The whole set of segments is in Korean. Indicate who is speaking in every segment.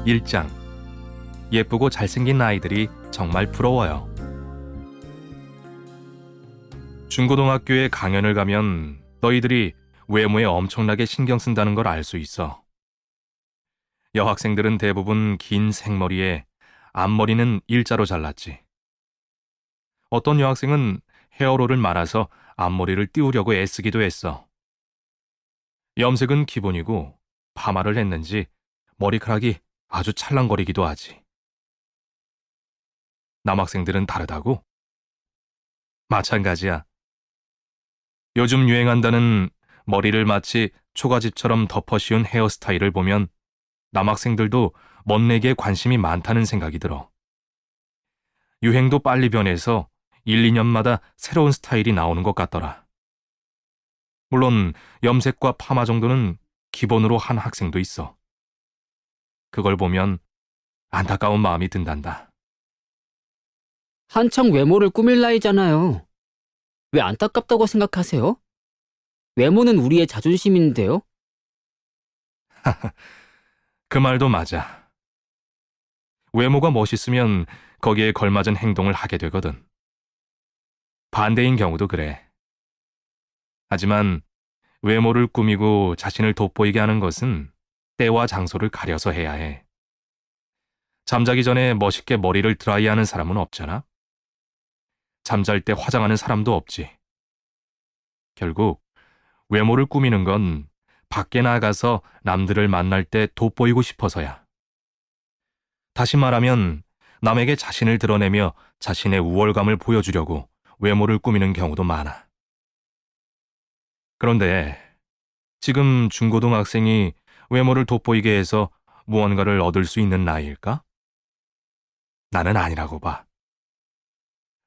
Speaker 1: 1장. 예쁘고 잘생긴 아이들이 정말 부러워요. 중고등학교에 강연을 가면 너희들이 외모에 엄청나게 신경 쓴다는 걸 알 수 있어. 여학생들은 대부분 긴 생머리에 앞머리는 일자로 잘랐지. 어떤 여학생은 헤어롤을 말아서 앞머리를 띄우려고 애쓰기도 했어. 염색은 기본이고 파마를 했는지 머리카락이 아주 찰랑거리기도 하지. 남학생들은 다르다고? 마찬가지야. 요즘 유행한다는 머리를 마치 초가집처럼 덮어 씌운 헤어스타일을 보면 남학생들도 멋내기에 관심이 많다는 생각이 들어. 유행도 빨리 변해서 1, 2년마다 새로운 스타일이 나오는 것 같더라. 물론 염색과 파마 정도는 기본으로 한 학생도 있어. 그걸 보면 안타까운 마음이 든단다.
Speaker 2: 한창 외모를 꾸밀 나이잖아요. 왜 안타깝다고 생각하세요? 외모는 우리의 자존심인데요.
Speaker 1: 그 말도 맞아. 외모가 멋있으면 거기에 걸맞은 행동을 하게 되거든. 반대인 경우도 그래. 하지만 외모를 꾸미고 자신을 돋보이게 하는 것은 때와 장소를 가려서 해야 해. 잠자기 전에 멋있게 머리를 드라이하는 사람은 없잖아. 잠잘 때 화장하는 사람도 없지. 결국 외모를 꾸미는 건 밖에 나가서 남들을 만날 때 돋보이고 싶어서야. 다시 말하면 남에게 자신을 드러내며 자신의 우월감을 보여주려고 외모를 꾸미는 경우도 많아. 그런데 지금 중고등학생이 외모를 돋보이게 해서 무언가를 얻을 수 있는 나이일까? 나는 아니라고 봐.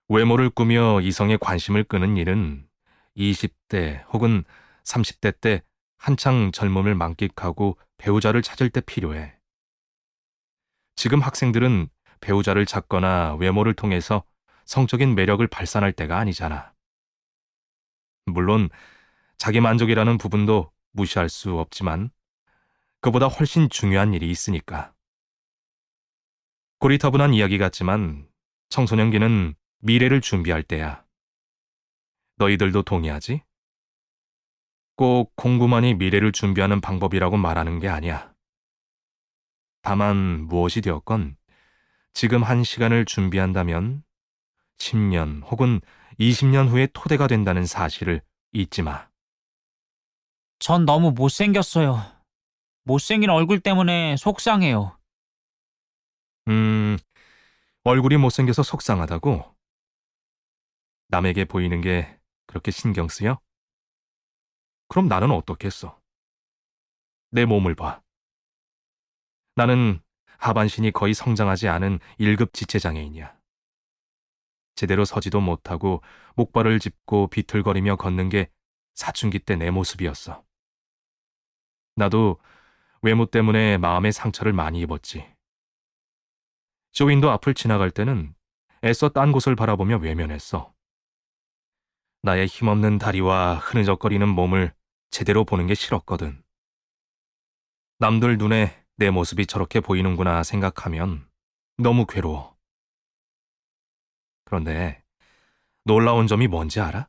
Speaker 1: 외모를 꾸며 이성의 관심을 끄는 일은 20대 혹은 30대 때 한창 젊음을 만끽하고 배우자를 찾을 때 필요해. 지금 학생들은 배우자를 찾거나 외모를 통해서 성적인 매력을 발산할 때가 아니잖아. 물론 자기 만족이라는 부분도 무시할 수 없지만 그보다 훨씬 중요한 일이 있으니까. 고리타분한 이야기 같지만 청소년기는 미래를 준비할 때야. 너희들도 동의하지? 꼭 공부만이 미래를 준비하는 방법이라고 말하는 게 아니야. 다만 무엇이 되었건 지금 한 시간을 준비한다면 10년 혹은 20년 후에 토대가 된다는 사실을 잊지 마.
Speaker 3: 전 너무 못생겼어요. 못생긴 얼굴 때문에 속상해요.
Speaker 1: 얼굴이 못생겨서 속상하다고? 남에게 보이는 게 그렇게 신경 쓰여? 그럼 나는 어떻겠어? 내 몸을 봐. 나는 하반신이 거의 성장하지 않은 1급 지체장애인이야. 제대로 서지도 못하고 목발을 짚고 비틀거리며 걷는 게 사춘기 때 내 모습이었어. 나도 외모 때문에 마음의 상처를 많이 입었지. 쇼윈도 앞을 지나갈 때는 애써 딴 곳을 바라보며 외면했어. 나의 힘없는 다리와 흐느적거리는 몸을 제대로 보는 게 싫었거든. 남들 눈에 내 모습이 저렇게 보이는구나 생각하면 너무 괴로워. 그런데 놀라운 점이 뭔지 알아?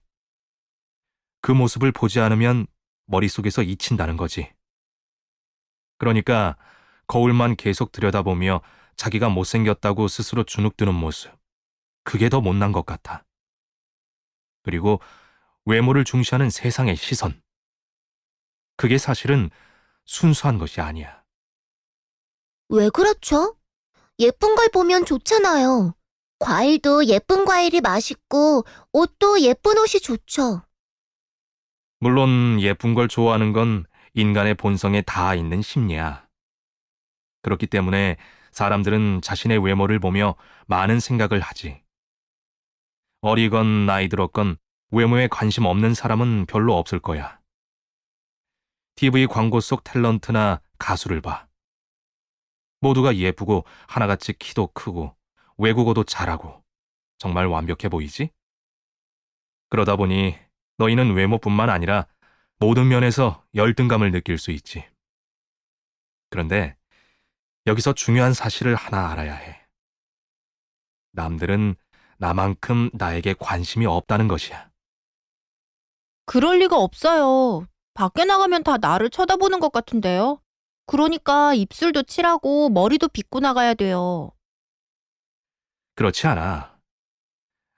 Speaker 1: 그 모습을 보지 않으면 머릿속에서 잊힌다는 거지. 그러니까 거울만 계속 들여다보며 자기가 못생겼다고 스스로 주눅드는 모습. 그게 더 못난 것 같아. 그리고 외모를 중시하는 세상의 시선. 그게 사실은 순수한 것이 아니야.
Speaker 4: 왜 그렇죠? 예쁜 걸 보면 좋잖아요. 과일도 예쁜 과일이 맛있고 옷도 예쁜 옷이 좋죠.
Speaker 1: 물론 예쁜 걸 좋아하는 건 인간의 본성에 닿아 있는 심리야. 그렇기 때문에 사람들은 자신의 외모를 보며 많은 생각을 하지. 어리건 나이 들었건 외모에 관심 없는 사람은 별로 없을 거야. TV 광고 속 탤런트나 가수를 봐. 모두가 예쁘고 하나같이 키도 크고 외국어도 잘하고 정말 완벽해 보이지? 그러다 보니 너희는 외모뿐만 아니라 모든 면에서 열등감을 느낄 수 있지. 그런데 여기서 중요한 사실을 하나 알아야 해. 남들은 나만큼 나에게 관심이 없다는 것이야.
Speaker 5: 그럴 리가 없어요. 밖에 나가면 다 나를 쳐다보는 것 같은데요. 그러니까 입술도 칠하고 머리도 빗고 나가야 돼요.
Speaker 1: 그렇지 않아.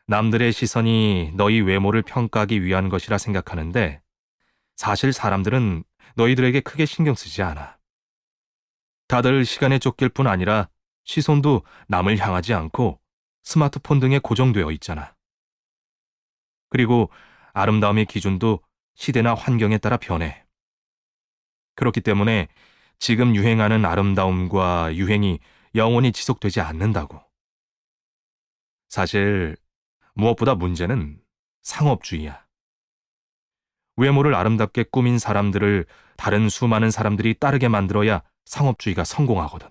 Speaker 1: 남들의 시선이 너희 외모를 평가하기 위한 것이라 생각하는데 사실 사람들은 너희들에게 크게 신경 쓰지 않아. 다들 시간에 쫓길 뿐 아니라 시선도 남을 향하지 않고 스마트폰 등에 고정되어 있잖아. 그리고 아름다움의 기준도 시대나 환경에 따라 변해. 그렇기 때문에 지금 유행하는 아름다움과 유행이 영원히 지속되지 않는다고. 사실 무엇보다 문제는 상업주의야. 외모를 아름답게 꾸민 사람들을 다른 수많은 사람들이 따르게 만들어야 상업주의가 성공하거든.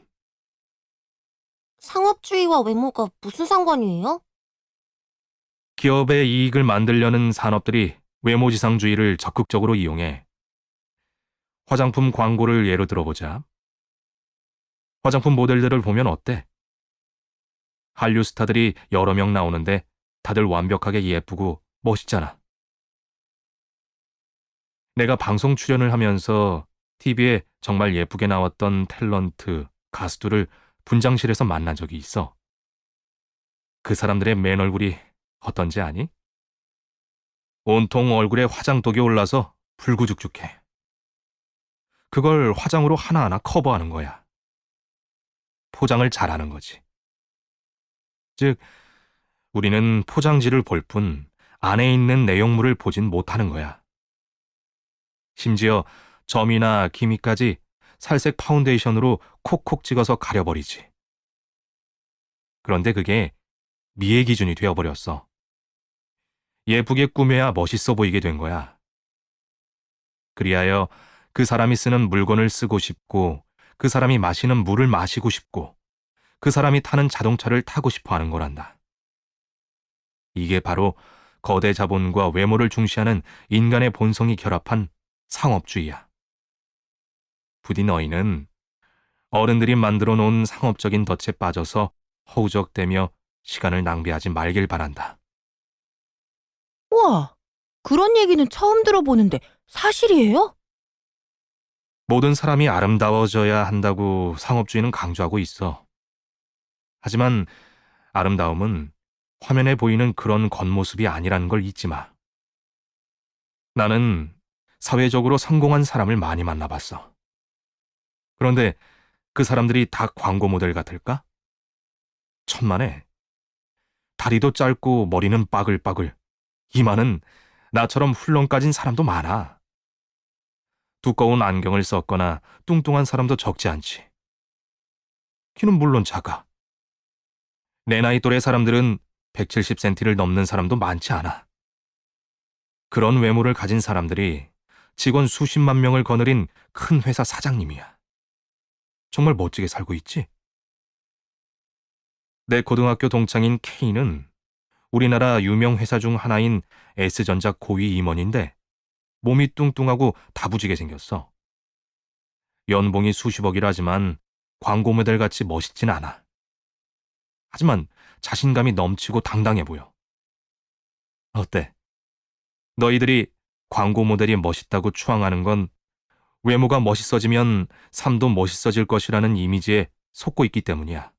Speaker 4: 상업주의와 외모가 무슨 상관이에요?
Speaker 1: 기업의 이익을 만들려는 산업들이 외모지상주의를 적극적으로 이용해. 화장품 광고를 예로 들어보자. 화장품 모델들을 보면 어때? 한류 스타들이 여러 명 나오는데 다들 완벽하게 예쁘고 멋있잖아. 내가 방송 출연을 하면서 TV에 정말 예쁘게 나왔던 탤런트, 가수들을 분장실에서 만난 적이 있어. 그 사람들의 맨 얼굴이 어떤지 아니? 온통 얼굴에 화장독이 올라서 불구죽죽해. 그걸 화장으로 하나하나 커버하는 거야. 포장을 잘하는 거지. 즉, 우리는 포장지를 볼 뿐 안에 있는 내용물을 보진 못하는 거야. 심지어 점이나 기미까지 살색 파운데이션으로 콕콕 찍어서 가려버리지. 그런데 그게 미의 기준이 되어버렸어. 예쁘게 꾸며야 멋있어 보이게 된 거야. 그리하여 그 사람이 쓰는 물건을 쓰고 싶고, 그 사람이 마시는 물을 마시고 싶고, 그 사람이 타는 자동차를 타고 싶어 하는 거란다. 이게 바로 거대 자본과 외모를 중시하는 인간의 본성이 결합한 상업주의야. 부디 너희는 어른들이 만들어 놓은 상업적인 덫에 빠져서 허우적대며 시간을 낭비하지 말길 바란다.
Speaker 5: 우와, 그런 얘기는 처음 들어보는데 사실이에요?
Speaker 1: 모든 사람이 아름다워져야 한다고 상업주의는 강조하고 있어. 하지만 아름다움은 화면에 보이는 그런 겉모습이 아니라는 걸 잊지 마. 나는 사회적으로 성공한 사람을 많이 만나봤어. 그런데 그 사람들이 다 광고 모델 같을까? 천만에. 다리도 짧고 머리는 빠글빠글, 이마는 나처럼 훌렁까진 사람도 많아. 두꺼운 안경을 썼거나 뚱뚱한 사람도 적지 않지. 키는 물론 작아. 내 나이 또래 사람들은 170cm를 넘는 사람도 많지 않아. 그런 외모를 가진 사람들이 직원 수십만 명을 거느린 큰 회사 사장님이야. 정말 멋지게 살고 있지? 내 고등학교 동창인 K는 우리나라 유명 회사 중 하나인 S전자 고위 임원인데 몸이 뚱뚱하고 다부지게 생겼어. 연봉이 수십억이라지만 광고 모델같이 멋있진 않아. 하지만 자신감이 넘치고 당당해 보여. 어때? 너희들이 광고 모델이 멋있다고 추앙하는 건 외모가 멋있어지면 삶도 멋있어질 것이라는 이미지에 속고 있기 때문이야.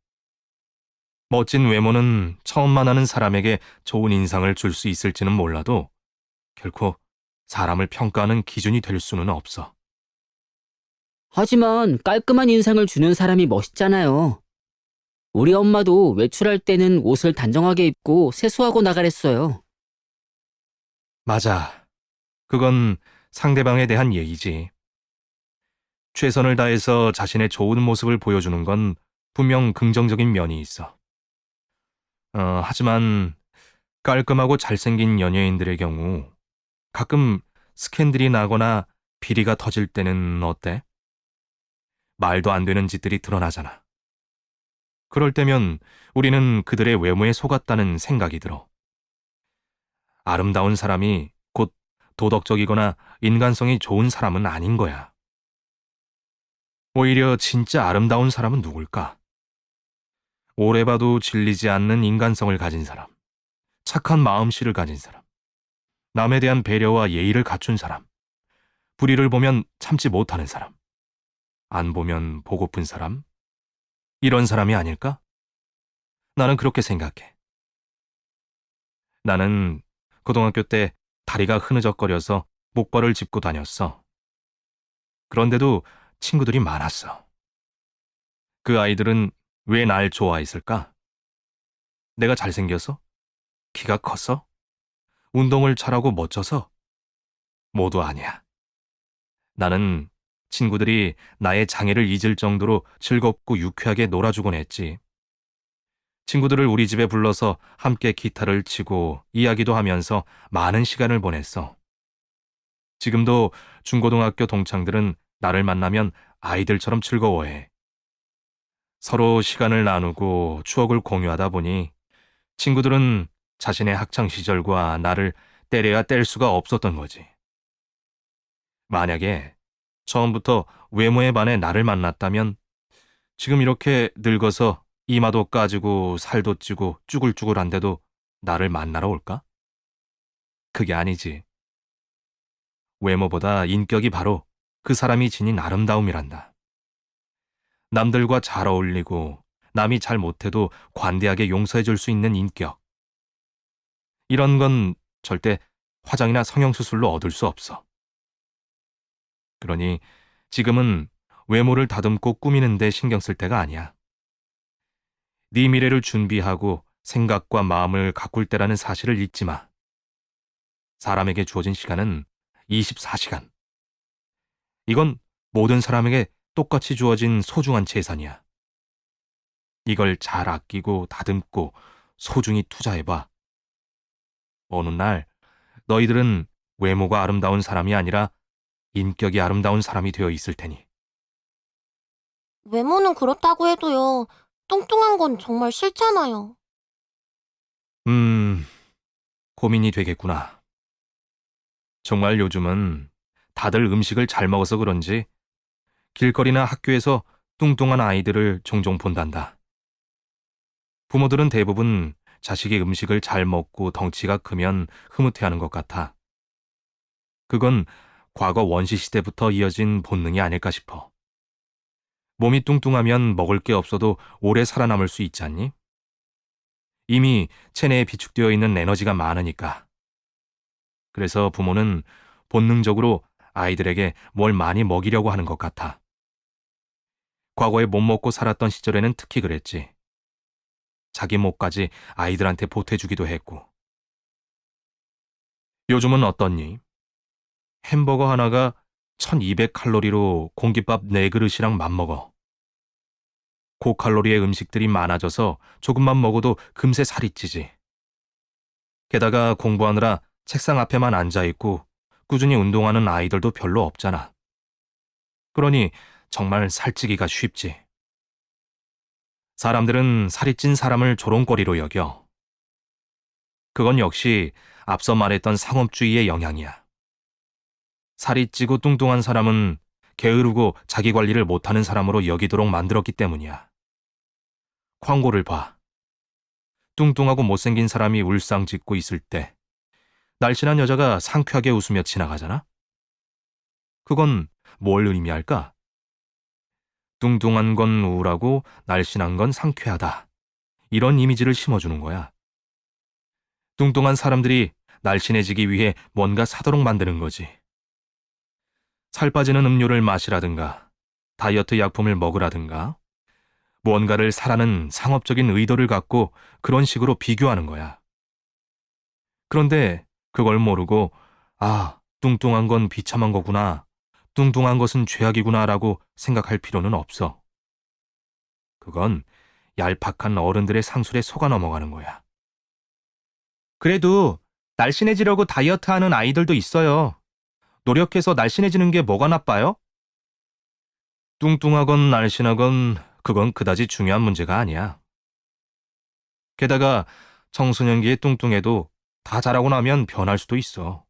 Speaker 1: 멋진 외모는 처음 만나는 사람에게 좋은 인상을 줄 수 있을지는 몰라도 결코 사람을 평가하는 기준이 될 수는 없어.
Speaker 2: 하지만 깔끔한 인상을 주는 사람이 멋있잖아요. 우리 엄마도 외출할 때는 옷을 단정하게 입고 세수하고 나가랬어요.
Speaker 1: 맞아. 그건 상대방에 대한 예의지. 최선을 다해서 자신의 좋은 모습을 보여주는 건 분명 긍정적인 면이 있어. 하지만 깔끔하고 잘생긴 연예인들의 경우 가끔 스캔들이 나거나 비리가 터질 때는 어때? 말도 안 되는 짓들이 드러나잖아. 그럴 때면 우리는 그들의 외모에 속았다는 생각이 들어. 아름다운 사람이 곧 도덕적이거나 인간성이 좋은 사람은 아닌 거야. 오히려 진짜 아름다운 사람은 누굴까? 오래 봐도 질리지 않는 인간성을 가진 사람, 착한 마음씨를 가진 사람, 남에 대한 배려와 예의를 갖춘 사람, 불의를 보면 참지 못하는 사람, 안 보면 보고픈 사람, 이런 사람이 아닐까? 나는 그렇게 생각해. 나는 고등학교 때 다리가 흐느적거려서 목발을 짚고 다녔어. 그런데도 친구들이 많았어. 그 아이들은 왜 날 좋아했을까? 내가 잘생겨서? 키가 컸어? 운동을 잘하고 멋져서? 모두 아니야. 나는 친구들이 나의 장애를 잊을 정도로 즐겁고 유쾌하게 놀아주곤 했지. 친구들을 우리 집에 불러서 함께 기타를 치고 이야기도 하면서 많은 시간을 보냈어. 지금도 중고등학교 동창들은 나를 만나면 아이들처럼 즐거워해. 서로 시간을 나누고 추억을 공유하다 보니 친구들은 자신의 학창시절과 나를 때려야 뗄 수가 없었던 거지. 만약에 처음부터 외모에 반해 나를 만났다면 지금 이렇게 늙어서 이마도 까지고 살도 찌고 쭈글쭈글한데도 나를 만나러 올까? 그게 아니지. 외모보다 인격이 바로 그 사람이 지닌 아름다움이란다. 남들과 잘 어울리고 남이 잘 못해도 관대하게 용서해 줄 수 있는 인격. 이런 건 절대 화장이나 성형수술로 얻을 수 없어. 그러니 지금은 외모를 다듬고 꾸미는 데 신경 쓸 때가 아니야. 네 미래를 준비하고 생각과 마음을 가꿀 때라는 사실을 잊지 마. 사람에게 주어진 시간은 24시간. 이건 모든 사람에게 똑같이 주어진 소중한 재산이야. 이걸 잘 아끼고 다듬고 소중히 투자해봐. 어느 날 너희들은 외모가 아름다운 사람이 아니라 인격이 아름다운 사람이 되어 있을 테니.
Speaker 4: 외모는 그렇다고 해도요. 뚱뚱한 건 정말 싫잖아요.
Speaker 1: 고민이 되겠구나. 정말 요즘은 다들 음식을 잘 먹어서 그런지 길거리나 학교에서 뚱뚱한 아이들을 종종 본단다. 부모들은 대부분 자식이 음식을 잘 먹고 덩치가 크면 흐뭇해하는 것 같아. 그건 과거 원시시대부터 이어진 본능이 아닐까 싶어. 몸이 뚱뚱하면 먹을 게 없어도 오래 살아남을 수 있지 않니? 이미 체내에 비축되어 있는 에너지가 많으니까. 그래서 부모는 본능적으로 아이들에게 뭘 많이 먹이려고 하는 것 같아. 과거에 못 먹고 살았던 시절에는 특히 그랬지. 자기 목까지 아이들한테 보태주기도 했고. 요즘은 어떻니? 햄버거 하나가 1200칼로리로 공깃밥 4그릇이랑 맞먹어. 고칼로리의 음식들이 많아져서 조금만 먹어도 금세 살이 찌지. 게다가 공부하느라 책상 앞에만 앉아있고 꾸준히 운동하는 아이들도 별로 없잖아. 그러니 정말 살찌기가 쉽지. 사람들은 살이 찐 사람을 조롱거리로 여겨. 그건 역시 앞서 말했던 상업주의의 영향이야. 살이 찌고 뚱뚱한 사람은 게으르고 자기 관리를 못하는 사람으로 여기도록 만들었기 때문이야. 광고를 봐. 뚱뚱하고 못생긴 사람이 울상짓고 있을 때 날씬한 여자가 상쾌하게 웃으며 지나가잖아? 그건 뭘 의미할까? 뚱뚱한 건 우울하고 날씬한 건 상쾌하다. 이런 이미지를 심어주는 거야. 뚱뚱한 사람들이 날씬해지기 위해 뭔가 사도록 만드는 거지. 살 빠지는 음료를 마시라든가 다이어트 약품을 먹으라든가 무언가를 사라는 상업적인 의도를 갖고 그런 식으로 비교하는 거야. 그런데 그걸 모르고 뚱뚱한 건 비참한 거구나, 뚱뚱한 것은 죄악이구나 라고 생각할 필요는 없어. 그건 얄팍한 어른들의 상술에 속아 넘어가는 거야. 그래도 날씬해지려고 다이어트하는 아이들도 있어요. 노력해서 날씬해지는 게 뭐가 나빠요? 뚱뚱하건 날씬하건 그건 그다지 중요한 문제가 아니야. 게다가 청소년기에 뚱뚱해도 다 자라고 나면 변할 수도 있어.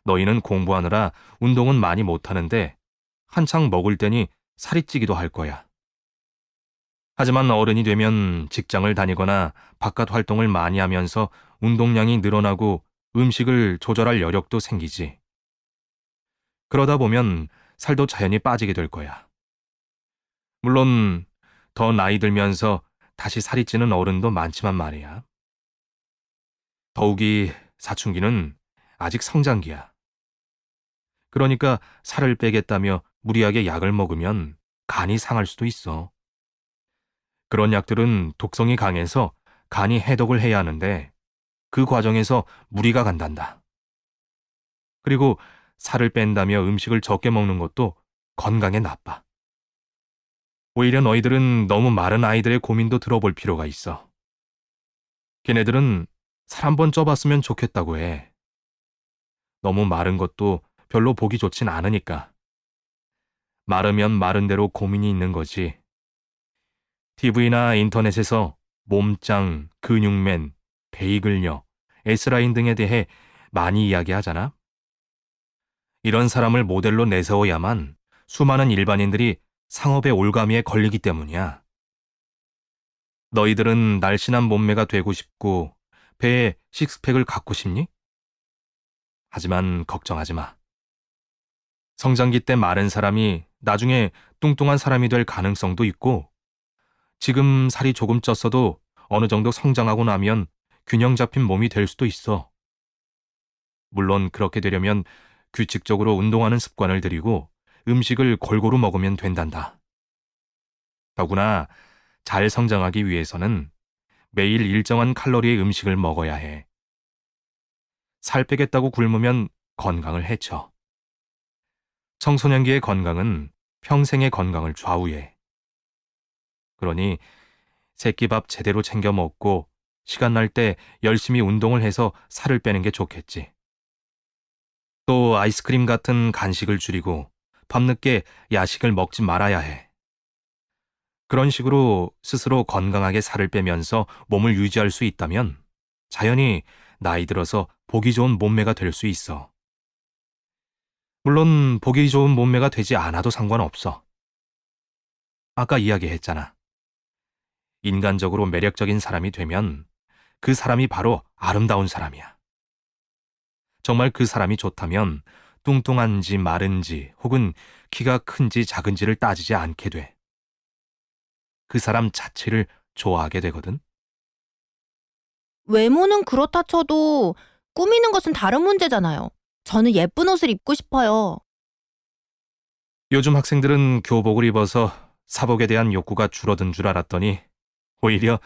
Speaker 1: 너희는 공부하느라 운동은 많이 못하는데 한창 먹을 때니 살이 찌기도 할 거야. 하지만 어른이 되면 직장을 다니거나 바깥 활동을 많이 하면서 운동량이 늘어나고 음식을 조절할 여력도 생기지. 그러다 보면 살도 자연히 빠지게 될 거야. 물론 더 나이 들면서 다시 살이 찌는 어른도 많지만 말이야. 더욱이 사춘기는 아직 성장기야. 그러니까 살을 빼겠다며 무리하게 약을 먹으면 간이 상할 수도 있어. 그런 약들은 독성이 강해서 간이 해독을 해야 하는데 그 과정에서 무리가 간단다. 그리고 살을 뺀다며 음식을 적게 먹는 것도 건강에 나빠. 오히려 너희들은 너무 마른 아이들의 고민도 들어볼 필요가 있어. 걔네들은 살 한번 쪄봤으면 좋겠다고 해. 너무 마른 것도 별로 보기 좋진 않으니까. 마르면 마른 대로 고민이 있는 거지. TV나 인터넷에서 몸짱, 근육맨, 베이글녀, S라인 등에 대해 많이 이야기하잖아. 이런 사람을 모델로 내세워야만 수많은 일반인들이 상업의 올가미에 걸리기 때문이야. 너희들은 날씬한 몸매가 되고 싶고 배에 식스팩을 갖고 싶니? 하지만 걱정하지 마. 성장기 때 마른 사람이 나중에 뚱뚱한 사람이 될 가능성도 있고 지금 살이 조금 쪘어도 어느 정도 성장하고 나면 균형 잡힌 몸이 될 수도 있어. 물론 그렇게 되려면 규칙적으로 운동하는 습관을 들이고 음식을 골고루 먹으면 된단다. 더구나 잘 성장하기 위해서는 매일 일정한 칼로리의 음식을 먹어야 해. 살 빼겠다고 굶으면 건강을 해쳐. 청소년기의 건강은 평생의 건강을 좌우해. 그러니 새끼밥 제대로 챙겨 먹고 시간 날 때 열심히 운동을 해서 살을 빼는 게 좋겠지. 또 아이스크림 같은 간식을 줄이고 밤늦게 야식을 먹지 말아야 해. 그런 식으로 스스로 건강하게 살을 빼면서 몸을 유지할 수 있다면 자연히 나이 들어서 보기 좋은 몸매가 될 수 있어. 물론 보기 좋은 몸매가 되지 않아도 상관없어. 아까 이야기했잖아. 인간적으로 매력적인 사람이 되면 그 사람이 바로 아름다운 사람이야. 정말 그 사람이 좋다면 뚱뚱한지 마른지 혹은 키가 큰지 작은지를 따지지 않게 돼. 그 사람 자체를 좋아하게 되거든.
Speaker 5: 외모는 그렇다 쳐도 꾸미는 것은 다른 문제잖아요. 저는 예쁜 옷을 입고 싶어요.
Speaker 1: 요즘 학생들은 교복을 입어서 사복에 대한 욕구가 줄어든 줄 알았더니 오히려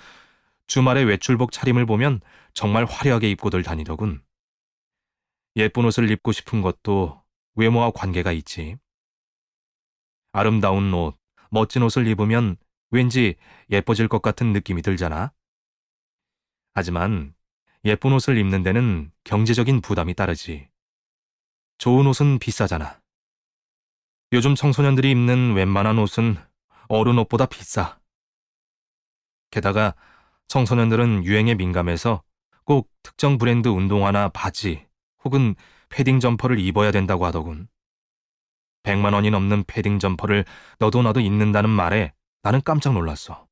Speaker 1: 주말에 외출복 차림을 보면 정말 화려하게 입고들 다니더군. 예쁜 옷을 입고 싶은 것도 외모와 관계가 있지. 아름다운 옷, 멋진 옷을 입으면 왠지 예뻐질 것 같은 느낌이 들잖아. 하지만 예쁜 옷을 입는 데는 경제적인 부담이 따르지. 좋은 옷은 비싸잖아. 요즘 청소년들이 입는 웬만한 옷은 어른 옷보다 비싸. 게다가 청소년들은 유행에 민감해서 꼭 특정 브랜드 운동화나 바지 혹은 패딩 점퍼를 입어야 된다고 하더군. 100만 원이 넘는 패딩 점퍼를 너도 나도 입는다는 말에 나는 깜짝 놀랐어.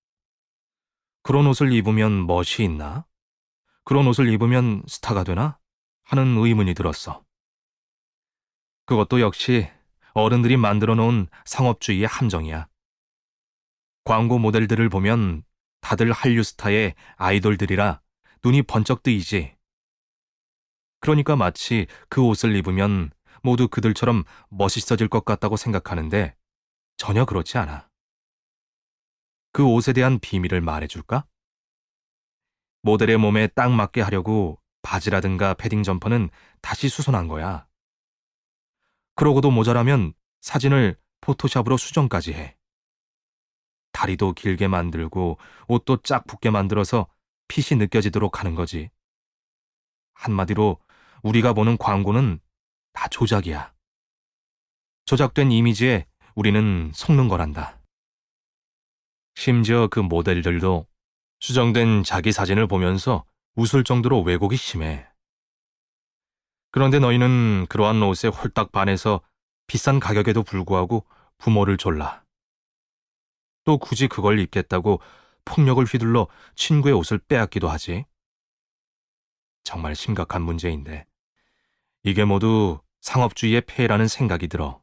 Speaker 1: 그런 옷을 입으면 멋이 있나? 그런 옷을 입으면 스타가 되나? 하는 의문이 들었어. 그것도 역시 어른들이 만들어 놓은 상업주의의 함정이야. 광고 모델들을 보면 다들 한류 스타의 아이돌들이라 눈이 번쩍 뜨이지. 그러니까 마치 그 옷을 입으면 모두 그들처럼 멋있어질 것 같다고 생각하는데 전혀 그렇지 않아. 그 옷에 대한 비밀을 말해줄까? 모델의 몸에 딱 맞게 하려고 바지라든가 패딩 점퍼는 다시 수선한 거야. 그러고도 모자라면 사진을 포토샵으로 수정까지 해. 다리도 길게 만들고 옷도 쫙 붙게 만들어서 핏이 느껴지도록 하는 거지. 한마디로 우리가 보는 광고는 다 조작이야. 조작된 이미지에 우리는 속는 거란다. 심지어 그 모델들도 수정된 자기 사진을 보면서 웃을 정도로 왜곡이 심해. 그런데 너희는 그러한 옷에 홀딱 반해서 비싼 가격에도 불구하고 부모를 졸라. 또 굳이 그걸 입겠다고 폭력을 휘둘러 친구의 옷을 빼앗기도 하지. 정말 심각한 문제인데 이게 모두 상업주의의 폐해라는 생각이 들어.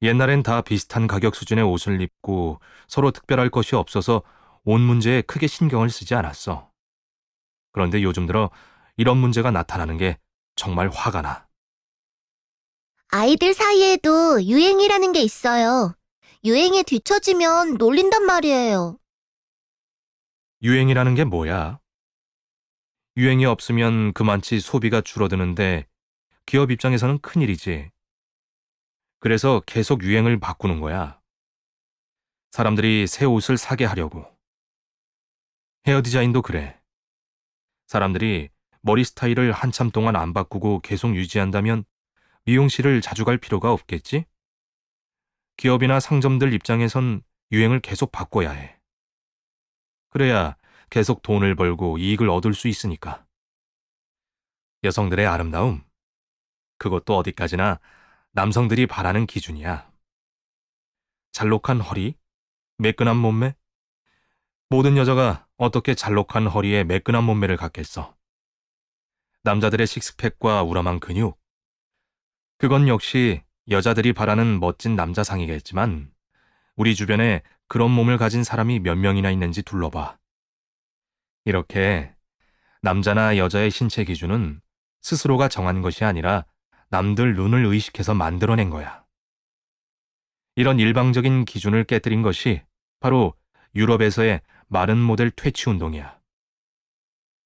Speaker 1: 옛날엔 다 비슷한 가격 수준의 옷을 입고 서로 특별할 것이 없어서 옷 문제에 크게 신경을 쓰지 않았어. 그런데 요즘 들어 이런 문제가 나타나는 게 정말 화가 나.
Speaker 4: 아이들 사이에도 유행이라는 게 있어요. 유행에 뒤처지면 놀린단 말이에요.
Speaker 1: 유행이라는 게 뭐야? 유행이 없으면 그만치 소비가 줄어드는데 기업 입장에서는 큰일이지. 그래서 계속 유행을 바꾸는 거야. 사람들이 새 옷을 사게 하려고. 헤어 디자인도 그래. 사람들이 머리 스타일을 한참 동안 안 바꾸고 계속 유지한다면 미용실을 자주 갈 필요가 없겠지? 기업이나 상점들 입장에선 유행을 계속 바꿔야 해. 그래야 계속 돈을 벌고 이익을 얻을 수 있으니까. 여성들의 아름다움, 그것도 어디까지나 남성들이 바라는 기준이야. 잘록한 허리, 매끈한 몸매? 모든 여자가 어떻게 잘록한 허리에 매끈한 몸매를 갖겠어? 남자들의 식스팩과 우람한 근육? 그건 역시 여자들이 바라는 멋진 남자상이겠지만 우리 주변에 그런 몸을 가진 사람이 몇 명이나 있는지 둘러봐. 이렇게 남자나 여자의 신체 기준은 스스로가 정한 것이 아니라 남들 눈을 의식해서 만들어낸 거야. 이런 일방적인 기준을 깨뜨린 것이 바로 유럽에서의 마른 모델 퇴치 운동이야.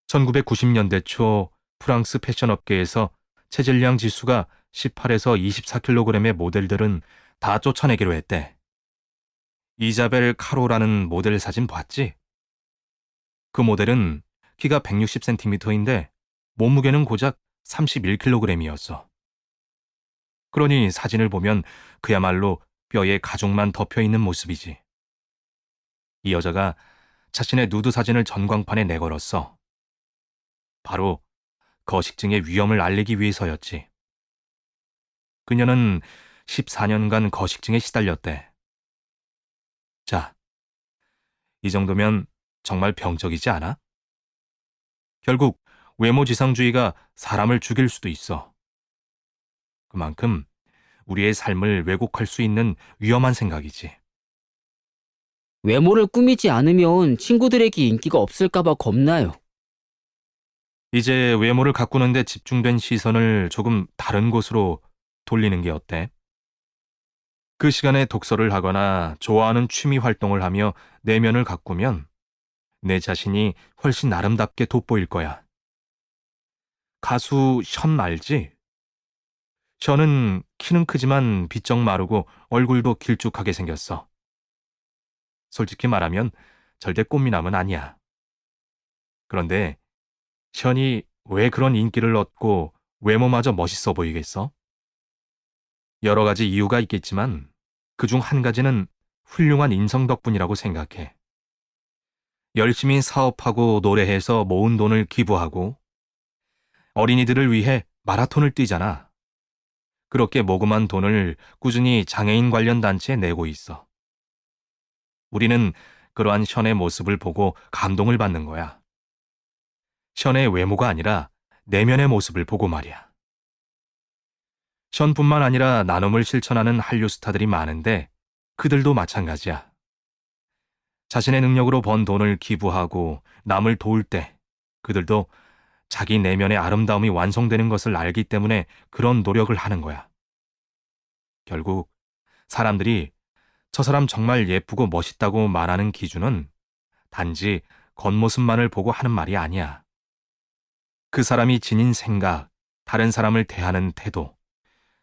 Speaker 1: 1990년대 초 프랑스 패션업계에서 체질량 지수가 18에서 24kg의 모델들은 다 쫓아내기로 했대. 이자벨 카로라는 모델 사진 봤지? 그 모델은 키가 160cm인데 몸무게는 고작 31kg이었어. 그러니 사진을 보면 그야말로 뼈에 가죽만 덮여 있는 모습이지. 이 여자가 자신의 누드 사진을 전광판에 내걸었어. 바로 거식증의 위험을 알리기 위해서였지. 그녀는 14년간 거식증에 시달렸대. 자, 이 정도면 정말 병적이지 않아? 결국 외모지상주의가 사람을 죽일 수도 있어. 그만큼 우리의 삶을 왜곡할 수 있는 위험한 생각이지.
Speaker 2: 외모를 꾸미지 않으면 친구들에게 인기가 없을까봐 겁나요.
Speaker 1: 이제 외모를 가꾸는데 집중된 시선을 조금 다른 곳으로 돌리는 게 어때? 그 시간에 독서를 하거나 좋아하는 취미 활동을 하며 내면을 가꾸면 내 자신이 훨씬 아름답게 돋보일 거야. 가수 션 알지? 션은 키는 크지만 비쩍 마르고 얼굴도 길쭉하게 생겼어. 솔직히 말하면 절대 꽃미남은 아니야. 그런데 션이 왜 그런 인기를 얻고 외모마저 멋있어 보이겠어? 여러 가지 이유가 있겠지만 그중 한 가지는 훌륭한 인성 덕분이라고 생각해. 열심히 사업하고 노래해서 모은 돈을 기부하고 어린이들을 위해 마라톤을 뛰잖아. 그렇게 모금한 돈을 꾸준히 장애인 관련 단체에 내고 있어. 우리는 그러한 션의 모습을 보고 감동을 받는 거야. 션의 외모가 아니라 내면의 모습을 보고 말이야. 션뿐만 아니라 나눔을 실천하는 한류 스타들이 많은데 그들도 마찬가지야. 자신의 능력으로 번 돈을 기부하고 남을 도울 때 그들도 자기 내면의 아름다움이 완성되는 것을 알기 때문에 그런 노력을 하는 거야. 결국 사람들이 저 사람 정말 예쁘고 멋있다고 말하는 기준은 단지 겉모습만을 보고 하는 말이 아니야. 그 사람이 지닌 생각, 다른 사람을 대하는 태도,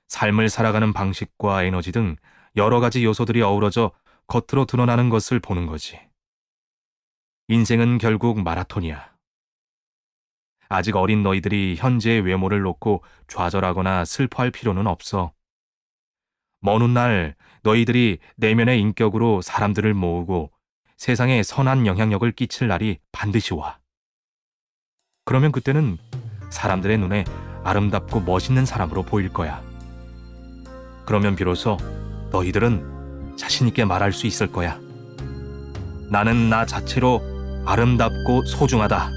Speaker 1: 삶을 살아가는 방식과 에너지 등 여러 가지 요소들이 어우러져 겉으로 드러나는 것을 보는 거지. 인생은 결국 마라톤이야. 아직 어린 너희들이 현재의 외모를 놓고 좌절하거나 슬퍼할 필요는 없어. 먼 훗날 너희들이 내면의 인격으로 사람들을 모으고 세상에 선한 영향력을 끼칠 날이 반드시 와. 그러면 그때는 사람들의 눈에 아름답고 멋있는 사람으로 보일 거야. 그러면 비로소 너희들은 자신있게 말할 수 있을 거야. 나는 나 자체로 아름답고 소중하다.